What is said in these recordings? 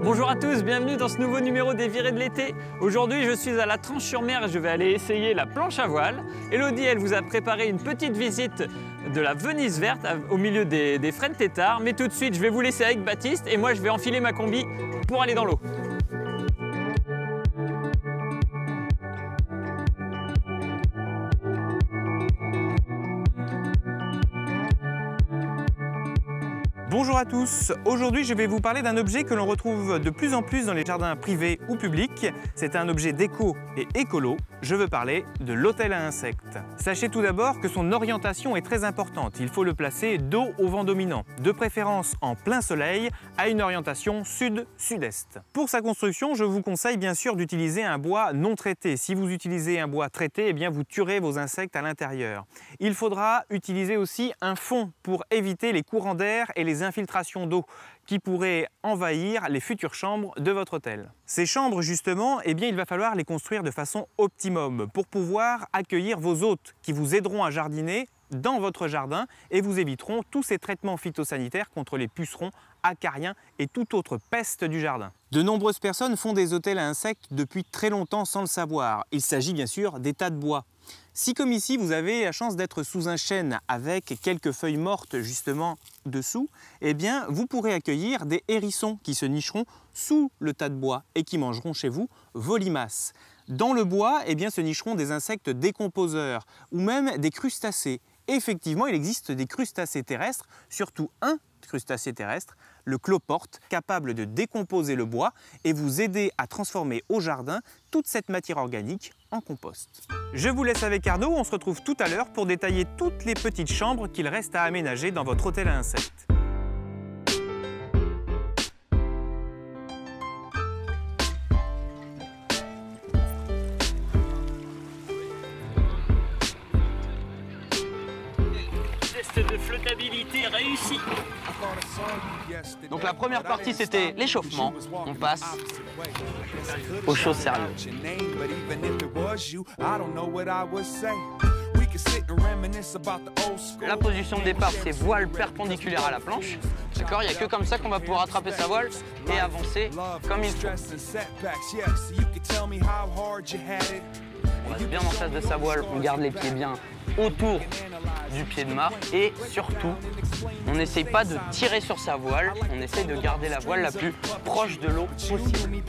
Bonjour à tous, bienvenue dans ce nouveau numéro des virées de l'été. Aujourd'hui, je suis à la Tranche-sur-Mer et je vais aller essayer la planche à voile. Elodie, elle vous a préparé une petite visite de la Venise verte au milieu des frênes têtards. Mais tout de suite, je vais vous laisser avec Baptiste et moi, je vais enfiler ma combi pour aller dans l'eau. Bonjour à tous, aujourd'hui je vais vous parler d'un objet que l'on retrouve de plus en plus dans les jardins privés ou publics. C'est un objet déco et écolo, je veux parler de l'hôtel à insectes. Sachez tout d'abord que son orientation est très importante, il faut le placer dos au vent dominant, de préférence en plein soleil, à une orientation sud-sud-est. Pour sa construction, je vous conseille bien sûr d'utiliser un bois non traité. Si vous utilisez un bois traité, eh bien vous tuerez vos insectes à l'intérieur. Il faudra utiliser aussi un fond pour éviter les courants d'air et les infiltrations d'eau qui pourraient envahir les futures chambres de votre hôtel. Ces chambres justement, eh bien, il va falloir les construire de façon optimum pour pouvoir accueillir vos hôtes qui vous aideront à jardiner dans votre jardin et vous éviteront tous ces traitements phytosanitaires contre les pucerons, acariens et toute autre peste du jardin. De nombreuses personnes font des hôtels à insectes depuis très longtemps sans le savoir. Il s'agit bien sûr des tas de bois. Si comme ici vous avez la chance d'être sous un chêne avec quelques feuilles mortes justement dessous, eh bien vous pourrez accueillir des hérissons qui se nicheront sous le tas de bois et qui mangeront chez vous vos limaces. Dans le bois, eh bien, se nicheront des insectes décomposeurs ou même des crustacés. Effectivement, il existe des crustacés terrestres, surtout un crustacé terrestre, le cloporte, capable de décomposer le bois et vous aider à transformer au jardin toute cette matière organique en compost. Je vous laisse avec Arnaud, on se retrouve tout à l'heure pour détailler toutes les petites chambres qu'il reste à aménager dans votre hôtel à insectes. Test de flottabilité réussi. Donc la première partie c'était l'échauffement, on passe aux choses sérieuses. La position de départ c'est voile perpendiculaire à la planche, d'accord? Il n'y a que comme ça qu'on va pouvoir attraper sa voile et avancer comme il faut. On reste bien en face de sa voile, on garde les pieds bien autour du pied de mât et surtout, on n'essaye pas de tirer sur sa voile, on essaye de garder la voile la plus proche de l'eau possible.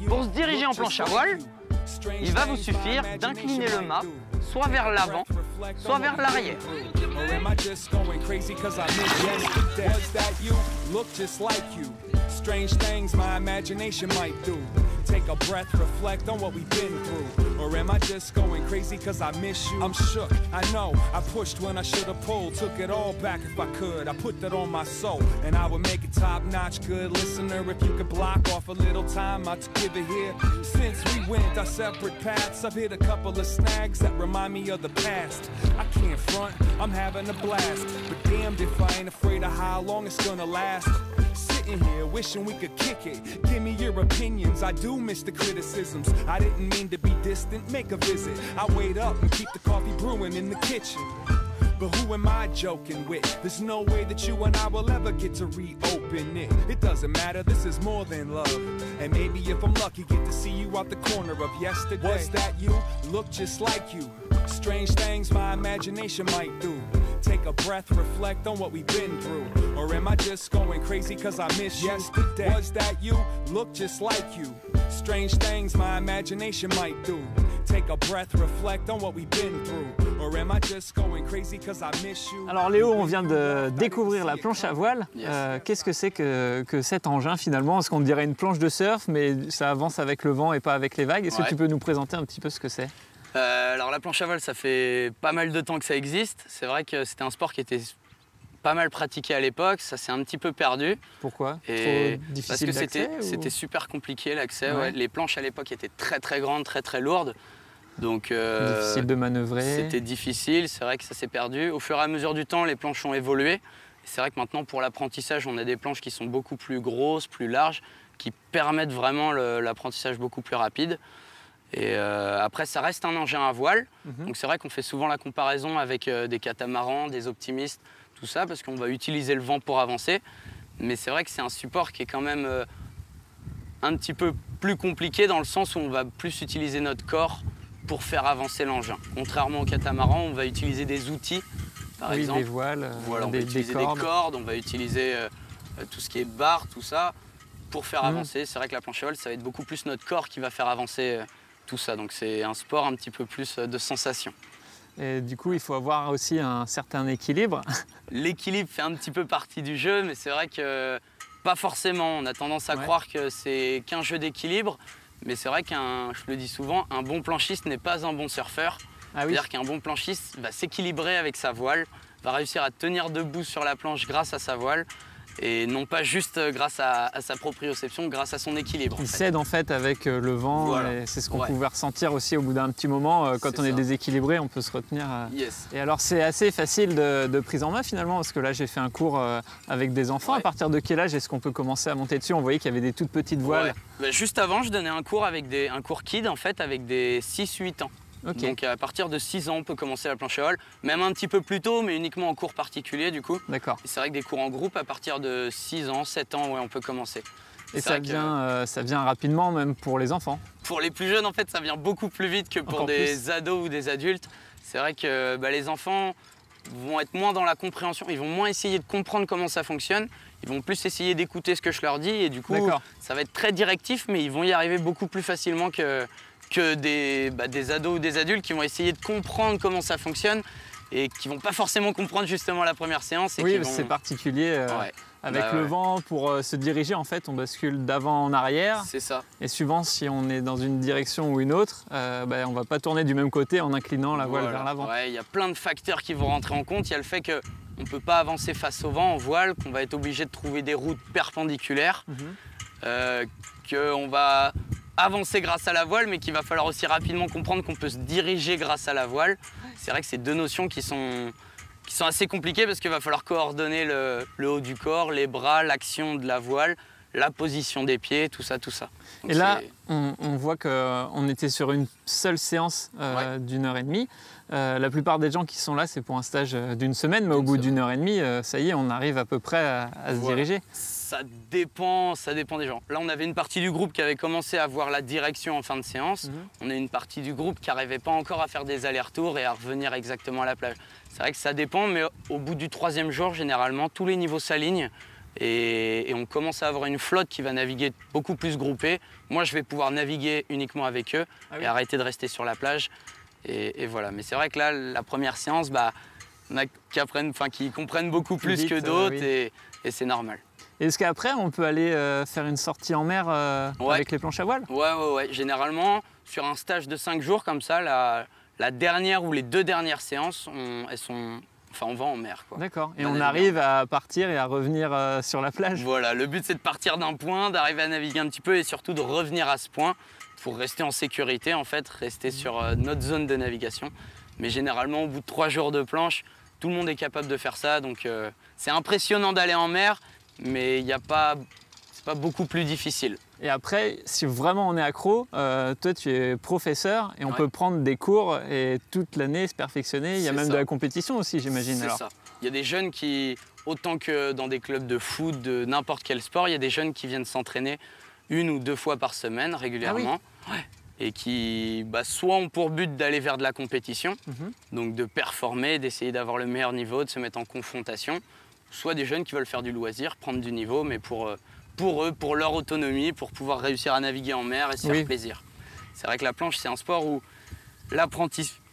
Pour se diriger en planche à voile, il va vous suffire d'incliner le mât soit vers l'avant, soit vers l'arrière. Strange things my imagination might do. Take a breath, reflect on what we've been through. Or am I just going crazy cause I miss you? I'm shook, I know, I pushed when I should've pulled. Took it all back if I could, I put that on my soul. And I would make it top-notch, good listener. If you could block off a little time, I'd give it here. Since we went our separate paths, I've hit a couple of snags that remind me of the past. I can't front, I'm having a blast. But damned if I ain't afraid of how long it's gonna last. Sitting here wishing we could kick it. Give me your opinions, I do miss the criticisms. I didn't mean to be distant, make a visit. I wait up and keep the coffee brewing in the kitchen. But who am I joking with? There's no way that you and I will ever get to reopen it. It doesn't matter, this is more than love. And maybe if I'm lucky, get to see you out the corner of yesterday. Was that you? Look just like you. Strange things my imagination might do. Take a breath, reflect on what we've been through. Or am I just going crazy cause I miss you? Yesterday. Was that you? Look just like you. Strange things my imagination might do. Take a breath, reflect on what we've been through. Or am I just going crazy cause I miss you? Alors Léo, on vient de découvrir la planche à voile. Qu'est-ce que c'est que cet engin finalement? Parce qu'on dirait une planche de surf, mais ça avance avec le vent et pas avec les vagues. Est-ce que tu peux nous présenter un petit peu ce que c'est? Alors la planche à voile, ça fait pas mal de temps que ça existe. C'est vrai que c'était un sport qui était pas mal pratiqué à l'époque, ça s'est un petit peu perdu. Pourquoi? Et trop difficile parce que d'accès c'était super compliqué l'accès. Ouais. Ouais. Les planches à l'époque étaient très grandes, très lourdes. Donc difficile de manœuvrer. C'était difficile, c'est vrai que ça s'est perdu. Au fur et à mesure du temps, les planches ont évolué. C'est vrai que maintenant, pour l'apprentissage, on a des planches qui sont beaucoup plus grosses, plus larges, qui permettent vraiment l'apprentissage beaucoup plus rapide. Et après, ça reste un engin à voile. Donc c'est vrai qu'on fait souvent la comparaison avec des catamarans, des optimistes, tout ça, parce qu'on va utiliser le vent pour avancer. Mais c'est vrai que c'est un support qui est quand même un petit peu plus compliqué dans le sens où on va plus utiliser notre corps pour faire avancer l'engin. Contrairement au catamaran, on va utiliser des outils, par exemple. Des voiles, voilà, on va utiliser des cordes, on va utiliser tout ce qui est barre, tout ça, pour faire avancer. C'est vrai que la planche à voile, ça va être beaucoup plus notre corps qui va faire avancer tout ça. Donc c'est un sport un petit peu plus de sensation. Et du coup, il faut avoir aussi un certain équilibre. L'équilibre fait un petit peu partie du jeu, mais c'est vrai que pas forcément. On a tendance à croire que c'est qu'un jeu d'équilibre, mais c'est vrai je le dis souvent, un bon planchiste n'est pas un bon surfeur. C'est-à-dire qu'un bon planchiste va s'équilibrer avec sa voile, va réussir à tenir debout sur la planche grâce à sa voile, et non pas juste grâce à sa proprioception, grâce à son équilibre. Il cède en fait avec le vent, voilà. Et c'est ce qu'on pouvait ressentir aussi au bout d'un petit moment. Quand on est déséquilibré, on peut se retenir. Et alors c'est assez facile de prise en main finalement, parce que là j'ai fait un cours avec des enfants. À partir de quel âge est-ce qu'on peut commencer à monter dessus? On voyait qu'il y avait des toutes petites voiles. Bah, juste avant, je donnais un cours avec un cours kid en fait, avec des 6-8 ans. Donc à partir de 6 ans, on peut commencer la planche à voile, même un petit peu plus tôt, mais uniquement en cours particulier du coup. D'accord. C'est vrai que des cours en groupe, à partir de 6 ans, 7 ans, on peut commencer. Et ça vient rapidement même pour les enfants? Pour les plus jeunes, en fait, ça vient beaucoup plus vite que pour des ados ou des adultes. C'est vrai que les enfants vont être moins dans la compréhension, ils vont moins essayer de comprendre comment ça fonctionne, ils vont plus essayer d'écouter ce que je leur dis et du coup, ça va être très directif, mais ils vont y arriver beaucoup plus facilement que des ados ou des adultes qui vont essayer de comprendre comment ça fonctionne et qui vont pas forcément comprendre justement la première séance. Et c'est particulier. Avec le vent, pour se diriger, en fait, on bascule d'avant en arrière. C'est ça. Et suivant si on est dans une direction ou une autre, on ne va pas tourner du même côté en inclinant la voile vers l'avant. Il y a plein de facteurs qui vont rentrer en compte. Il y a le fait qu'on ne peut pas avancer face au vent en voile, qu'on va être obligé de trouver des routes perpendiculaires, qu'on va avancer grâce à la voile, mais qu'il va falloir aussi rapidement comprendre qu'on peut se diriger grâce à la voile. C'est vrai que c'est deux notions qui sont assez compliquées parce qu'il va falloir coordonner le haut du corps, les bras, l'action de la voile, la position des pieds, tout ça. Donc et là, on voit qu'on était sur une seule séance d'1h30. La plupart des gens qui sont là, c'est pour un stage d'une semaine, mais au bout d'1h30, ça y est, on arrive à peu près à se diriger. Ça dépend des gens. Là, on avait une partie du groupe qui avait commencé à voir la direction en fin de séance. On a une partie du groupe qui n'arrivait pas encore à faire des allers-retours et à revenir exactement à la plage. C'est vrai que ça dépend, mais au bout du 3e jour, généralement, tous les niveaux s'alignent et on commence à avoir une flotte qui va naviguer beaucoup plus groupée. Moi, je vais pouvoir naviguer uniquement avec eux et arrêter de rester sur la plage. Et voilà. Mais c'est vrai que là, la première séance, on a qui comprennent beaucoup plus que d'autres et c'est normal. Est-ce qu'après, on peut aller faire une sortie en mer avec les planches à voile? Ouais. Généralement, sur un stage de 5 jours comme ça, la dernière ou les 2 dernières séances, on va en mer. D'accord. Et on arrive à partir et à revenir sur la plage? Voilà, le but c'est de partir d'un point, d'arriver à naviguer un petit peu et surtout de revenir à ce point pour rester en sécurité, en fait, rester sur notre zone de navigation. Mais généralement, au bout de 3 jours de planche, tout le monde est capable de faire ça. Donc c'est impressionnant d'aller en mer, mais c'est pas beaucoup plus difficile. Et après, si vraiment on est accro, toi tu es professeur et on peut prendre des cours et toute l'année se perfectionner. Il y a même de la compétition aussi, j'imagine. C'est ça. Il y a des jeunes qui, autant que dans des clubs de foot, de n'importe quel sport, il y a des jeunes qui viennent s'entraîner 1 ou 2 fois par semaine régulièrement. Et qui soit ont pour but d'aller vers de la compétition, donc de performer, d'essayer d'avoir le meilleur niveau, de se mettre en confrontation, soit des jeunes qui veulent faire du loisir, prendre du niveau, mais pour eux, pour leur autonomie, pour pouvoir réussir à naviguer en mer et se faire plaisir. C'est vrai que la planche, c'est un sport où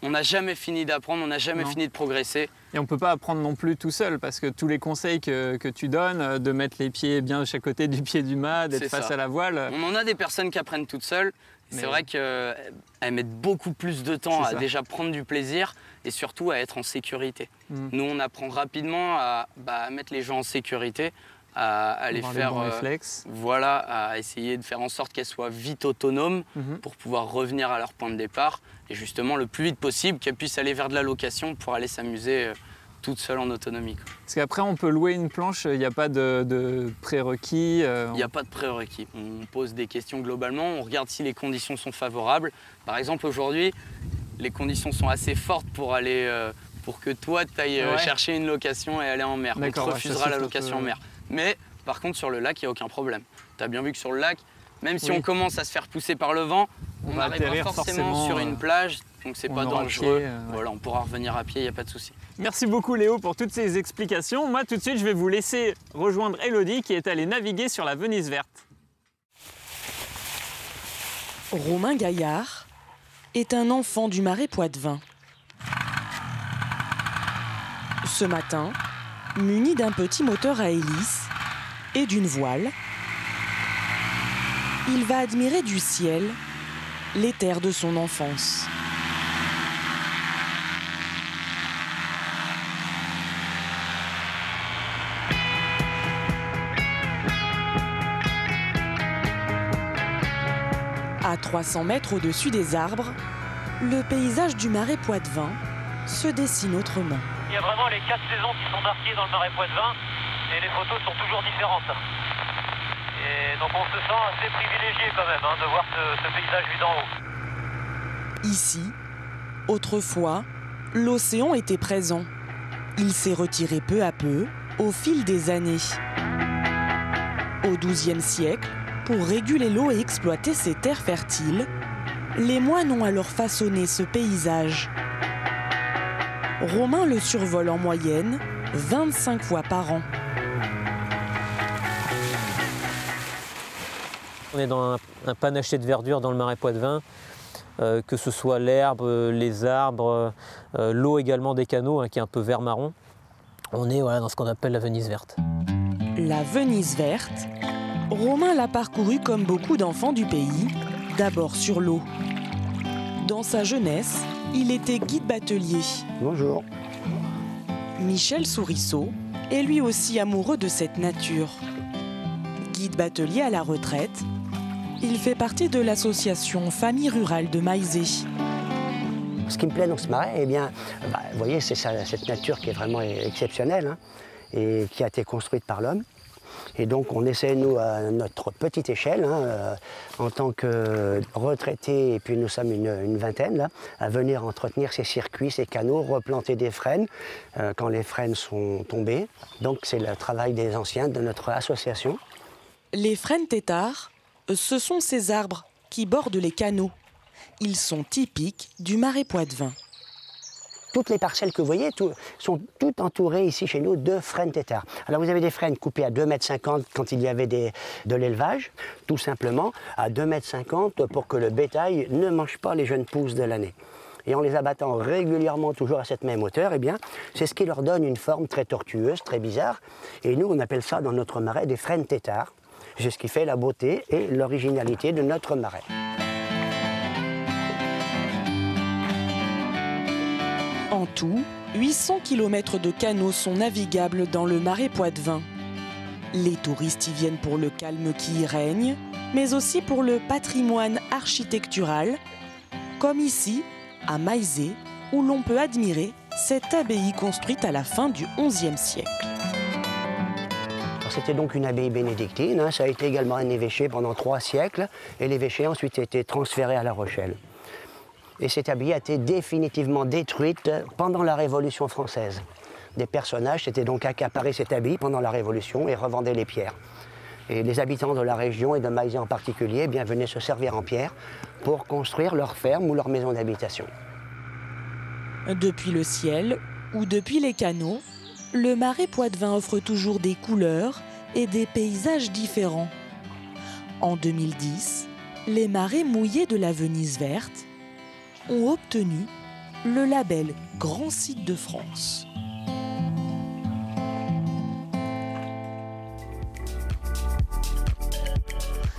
on n'a jamais fini d'apprendre, on n'a jamais fini de progresser. Et on ne peut pas apprendre non plus tout seul, parce que tous les conseils que tu donnes, de mettre les pieds bien de chaque côté du pied du mât, d'être face à la voile... On en a des personnes qui apprennent toutes seules. C'est vrai qu'elles mettent beaucoup plus de temps à déjà prendre du plaisir et surtout à être en sécurité. Nous, on apprend rapidement à mettre les gens en sécurité, à les faire, voilà, à essayer de faire en sorte qu'elles soient vite autonomes pour pouvoir revenir à leur point de départ et justement le plus vite possible qu'elles puissent aller vers de la location pour aller s'amuser toute seule en autonomie. Parce qu'après, on peut louer une planche, il n'y a pas de prérequis. Il n'y a pas de prérequis. On pose des questions globalement, on regarde si les conditions sont favorables. Par exemple, aujourd'hui, les conditions sont assez fortes pour aller, pour que toi, tu ailles chercher une location et aller en mer. On te refusera la location en mer. Mais par contre, sur le lac, il n'y a aucun problème. Tu as bien vu que sur le lac, même si on commence à se faire pousser par le vent, on n'arrive pas forcément sur une plage, donc c'est pas dangereux. Voilà, on pourra revenir à pied, il n'y a pas de souci. Merci beaucoup Léo pour toutes ces explications. Moi tout de suite je vais vous laisser rejoindre Elodie qui est allée naviguer sur la Venise verte. Romain Gaillard est un enfant du Marais Poitevin. Ce matin, muni d'un petit moteur à hélice et d'une voile, il va admirer du ciel les terres de son enfance. À 300 mètres au-dessus des arbres, le paysage du Marais Poitevin se dessine autrement. Il y a vraiment les 4 saisons qui sont marquées dans le Marais Poitevin et les photos sont toujours différentes. Et donc on se sent assez privilégié quand même de voir ce paysage vu d'en haut. Ici, autrefois, l'océan était présent. Il s'est retiré peu à peu au fil des années. Au XIIe siècle, pour réguler l'eau et exploiter ces terres fertiles, les moines ont alors façonné ce paysage. Romain le survole en moyenne 25 fois par an. On est dans un panaché de verdure dans le Marais Poitevin, que ce soit l'herbe, les arbres, l'eau également des canaux qui est un peu vert marron. On est dans ce qu'on appelle la Venise verte. La Venise verte, Romain l'a parcourue comme beaucoup d'enfants du pays, d'abord sur l'eau. Dans sa jeunesse, il était guide batelier. Bonjour. Michel Sourisseau est lui aussi amoureux de cette nature. Guide batelier à la retraite, il fait partie de l'association Famille Rurale de Maizé. Ce qui me plaît dans ce marais, eh bien, vous voyez, c'est cette nature qui est vraiment exceptionnelle et qui a été construite par l'homme. Et donc on essaie, nous, à notre petite échelle, en tant que retraités, et puis nous sommes une vingtaine, là, à venir entretenir ces circuits, ces canaux, replanter des frênes quand les frênes sont tombées. Donc c'est le travail des anciens de notre association. Les frênes têtards, ce sont ces arbres qui bordent les canaux. Ils sont typiques du Marais Poitevin. Toutes les parcelles que vous voyez sont toutes entourées ici chez nous de frênes têtards. Alors vous avez des frênes coupées à 2,50 m quand il y avait de l'élevage, tout simplement à 2,50 m pour que le bétail ne mange pas les jeunes pousses de l'année. Et en les abattant régulièrement toujours à cette même hauteur, eh bien, c'est ce qui leur donne une forme très tortueuse, très bizarre. Et nous, on appelle ça dans notre marais des frênes têtards. C'est ce qui fait la beauté et l'originalité de notre marais. En tout, 800 km de canaux sont navigables dans le Marais Poitevin. Les touristes y viennent pour le calme qui y règne, mais aussi pour le patrimoine architectural, comme ici, à Maizé, où l'on peut admirer cette abbaye construite à la fin du XIe siècle. C'était donc une abbaye bénédictine, ça a été également un évêché pendant 3 siècles, et l'évêché a ensuite été transféré à La Rochelle. Et cette abbaye a été définitivement détruite pendant la Révolution française. Des personnages s'étaient donc accaparés cette abbaye pendant la Révolution et revendaient les pierres. Et les habitants de la région et de Maizé en particulier eh bien, venaient se servir en pierre pour construire leur ferme ou leur maison d'habitation. Depuis le ciel ou depuis les canaux, le Marais Poitevin offre toujours des couleurs et des paysages différents. En 2010, les marais mouillés de la Venise verte ont obtenu le label Grand Site de France.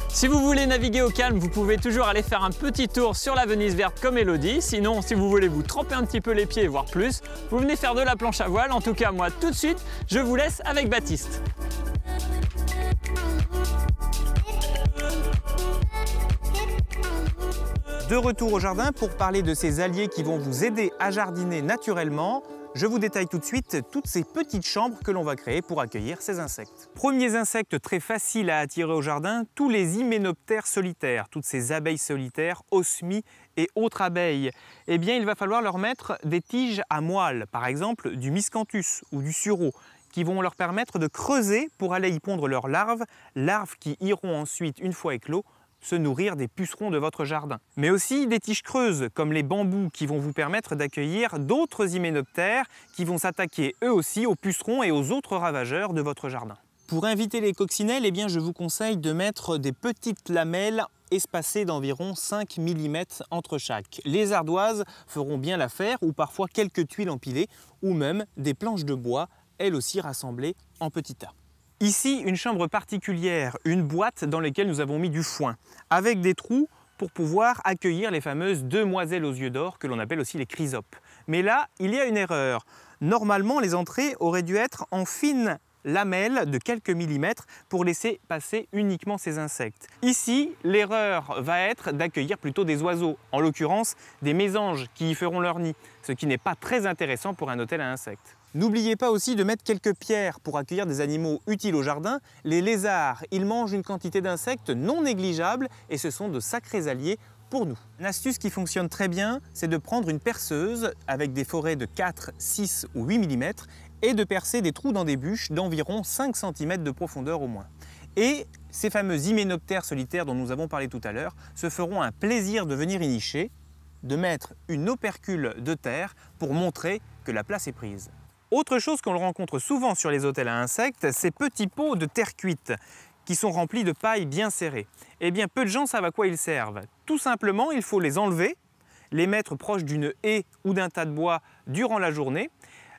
Si vous voulez naviguer au calme, vous pouvez toujours aller faire un petit tour sur la Venise verte comme Elodie. Sinon, si vous voulez vous tremper un petit peu les pieds et voir plus, vous venez faire de la planche à voile. En tout cas, moi, tout de suite, je vous laisse avec Baptiste. De retour au jardin pour parler de ces alliés qui vont vous aider à jardiner naturellement. Je vous détaille tout de suite toutes ces petites chambres que l'on va créer pour accueillir ces insectes. Premiers insectes très faciles à attirer au jardin, tous les hyménoptères solitaires, toutes ces abeilles solitaires, osmies et autres abeilles. Eh bien, il va falloir leur mettre des tiges à moelle, par exemple du miscanthus ou du sureau, qui vont leur permettre de creuser pour aller y pondre leurs larves, larves qui iront ensuite, une fois éclos, se nourrir des pucerons de votre jardin. Mais aussi des tiges creuses, comme les bambous, qui vont vous permettre d'accueillir d'autres hyménoptères qui vont s'attaquer eux aussi aux pucerons et aux autres ravageurs de votre jardin. Pour inviter les coccinelles, eh bien, je vous conseille de mettre des petites lamelles espacées d'environ 5 mm entre chaque. Les ardoises feront bien l'affaire, ou parfois quelques tuiles empilées, ou même des planches de bois, elles aussi rassemblées en petits tas. Ici, une chambre particulière, une boîte dans laquelle nous avons mis du foin, avec des trous pour pouvoir accueillir les fameuses demoiselles aux yeux d'or, que l'on appelle aussi les chrysopes. Mais là, il y a une erreur. Normalement, les entrées auraient dû être en fines lamelles de quelques millimètres pour laisser passer uniquement ces insectes. Ici, l'erreur va être d'accueillir plutôt des oiseaux, en l'occurrence des mésanges qui y feront leur nid, ce qui n'est pas très intéressant pour un hôtel à insectes. N'oubliez pas aussi de mettre quelques pierres pour accueillir des animaux utiles au jardin. Les lézards, ils mangent une quantité d'insectes non négligeable et ce sont de sacrés alliés pour nous. Une astuce qui fonctionne très bien, c'est de prendre une perceuse avec des forêts de 4, 6 ou 8 mm et de percer des trous dans des bûches d'environ 5 cm de profondeur au moins. Et ces fameux hyménoptères solitaires dont nous avons parlé tout à l'heure se feront un plaisir de venir y nicher, de mettre une opercule de terre pour montrer que la place est prise. Autre chose qu'on rencontre souvent sur les hôtels à insectes, ces petits pots de terre cuite qui sont remplis de paille bien serrée. Eh bien, peu de gens savent à quoi ils servent. Tout simplement, il faut les enlever, les mettre proches d'une haie ou d'un tas de bois durant la journée.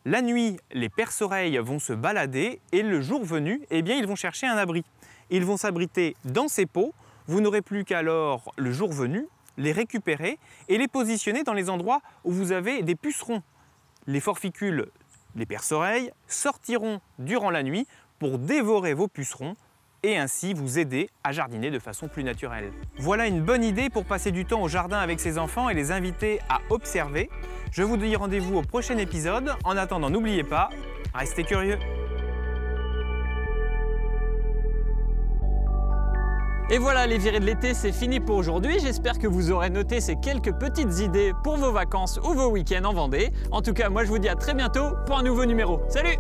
La nuit, les perce-oreilles vont se balader et le jour venu, eh bien, ils vont chercher un abri. Ils vont s'abriter dans ces pots. Vous n'aurez plus qu'à alors, le jour venu, les récupérer et les positionner dans les endroits où vous avez des pucerons. Les forficules, les perce-oreilles, sortiront durant la nuit pour dévorer vos pucerons et ainsi vous aider à jardiner de façon plus naturelle. Voilà une bonne idée pour passer du temps au jardin avec ses enfants et les inviter à observer. Je vous dis rendez-vous au prochain épisode. En attendant, n'oubliez pas, restez curieux. Et voilà, les virées de l'été, c'est fini pour aujourd'hui. J'espère que vous aurez noté ces quelques petites idées pour vos vacances ou vos week-ends en Vendée. En tout cas, moi je vous dis à très bientôt pour un nouveau numéro. Salut!